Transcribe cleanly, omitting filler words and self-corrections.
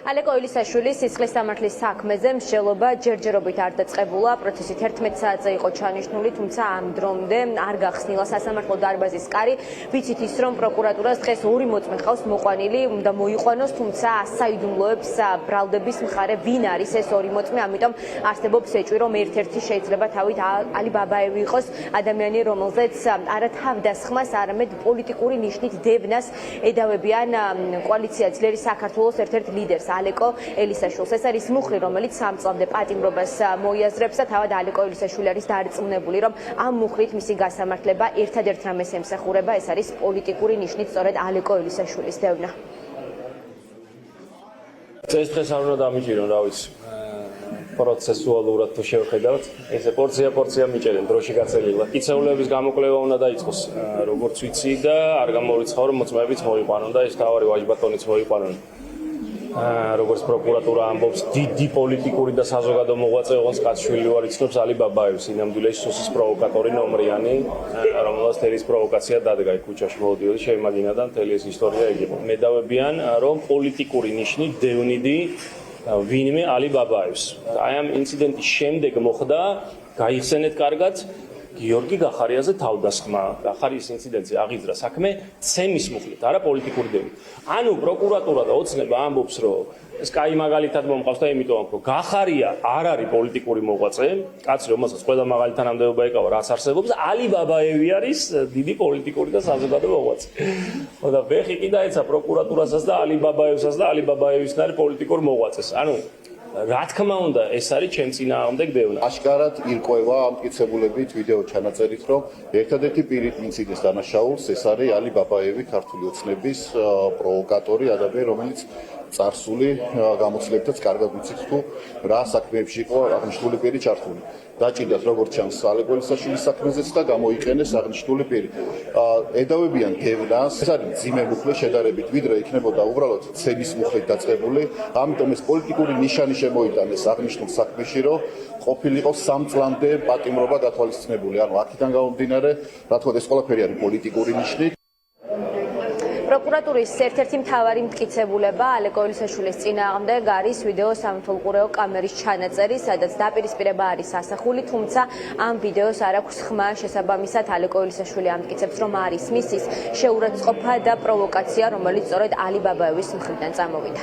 ალეკო ილისაშვილის სისხლის სამართლის საქმეზე მსჯელობა ჯერჯერობით არ დაწყებულა. პროცესი 11 საათზე იყო ჩანიშნული, თუმცა ამ დრომდე არ გახსნილა სასამართლო დარბაზის კარი. ვიცით ის, რომ პროკურატურას დღეს ორი მოწმე ხავს მოყვანილი, უნდა მოიყვანოს, თუმცა საიდუმლოებს ბრალდების მხარე ვინ არის ეს ორი მოწმე, ამიტომ არსებობს ეჭვი, რომ ერთ-ერთი შეიძლება თავით ალი ბაბაევი იყოს ადამიანი, რომელზეც არა თავდასხმას, არამედ პოლიტიკური ნიშნით დევნას ედავებიან კოალიცია ძლიერი საქართველოს ერთ-ერთ ლიდერს ალეკო ელისაშვილს. ეს არის მუხლი, რომელიც 3 წლამდე პატიმრობას მოიაზრებს და თავად ალეკო ელისაშვილი არის დარწმუნებული, რომ ამ მუხლით მისი გასამართლება ერთადერთ რამეს ემსახურება, ეს არის პოლიტიკური ნიშნით სწორედ ალეკო ელისაშვილის დევნა. ეს დღეს არ უნდა დამიჭირონ, რა ვიცი. პროცესუალურად თუ შევხედავთ, ესე პორცია მიჭერენ დროში გაწელილდა. კიცეულების გამოკვლევა უნდა დაიწყოს, როგორც ვიცი და არ გამორიცხავ, რომ მოწმეებიც მოიყვანონ და ეს თავარი ვაჟბატონიც მოიყვანონ. როგორც პროკურატურა ამბობს, დიდი პოლიტიკური და საზოგადო მოღვაწე ოღონდ კაცშვილი ვარ იცნობს ალი ბაბაევს, ინამდვილეში სუსის პროვოკატორი ნომრიანი, რომელსაც თელის პროვოკაცია დადგა ქუჩაში მოვდიოდი, შეიმაგინა და მთელი ეს ისტორია ეგ იყო. მედავებიან, რომ პოლიტიკური ნიშნით დევნიდი ვინმე ალი ბაბაევს. აი ამ ინციდენტის შემდეგ მოხდა, გაიხსენეთ კარგად, გიორგი გახარიაზე თავდასხმა. გახარიის ინციდენტზე აღიძრა საქმე ცემის მუხლით, არა პოლიტიკური დევნით. ანუ პროკურატურა და ოცნება ამბობს, რომ ეს კაი მაგალითად მომყავს და იმიტომ რომ გახარია არ არის პოლიტიკური მოღვაწე, კაცი რომელსაც ყველა მაგალითად ნამდვილობა ეკავა, რაც არსებობს, ალი ბაბაევი არის დიდი პოლიტიკური და საზოგადო მოღვაწე. და ვეხი კი დაეცა პროკურატურასაც და ალი ბაბაევსაც და ალი ბაბაევისნაირ პოლიტიკურ მოღვაწეს. ანუ რა თქმა უნდა, ეს არის ჩემ წინააღმდეგ დევნა. აშკარად ირკვევა ამ მტკიცებულებით ვიდეო ჩანაწერით, რომ ერთადერთი პირი ინციდენტს დანაშაულს ეს არის ალი ბაბაევი, ქართული ოცნების პროვოკატორი ადამიანი, რომელიც წარსული გამოცდილებითაც კარგად ვიცით თუ რა საქმეებში იყო აღნიშნული პირი ჩართული. დაჭირდათ როგორც ჩანს ალეკო ელისაშვილის საქმეზეც და გამოიყენეს აღნიშნული პირი. ედავებიან დევნას, ეს არის მძიმე მუხლი შედარებით, ვიდრე იქნებოდა უბრალოდ ცემის მუხლით დაწყებული. ამიტომ ეს პოლიტიკური ნიშანი შემოიტანეს აღნიშნულ საქმეში, რომ ყოფილიყო 3 წლამდე პატიმრობა გათვალისწინებული. ანუ აქედან გამომდინარე, რა თქმა უნდა, ეს ყველაფერი არის პოლიტიკური ნიშნით. პროკურატურის ერთ-ერთი მთავარი მტკიცებულება ალეკო ელისაშვილის წინააღმდეგ არის ვიდეო სამეთვალყურეო კამერის ჩანაწერი, სადაც დაპირისპირება არის ასახული, თუმცა ამ ვიდეოს არ აქვს ხმა. შესაბამისად, ალეკო ელისაშვილი ამტკიცებს, რომ არის მისის შეურაცხყოფა და პროვოკაცია, რომელიც სწორედ ალი ბაბაევის მხრიდან წამოვიდა.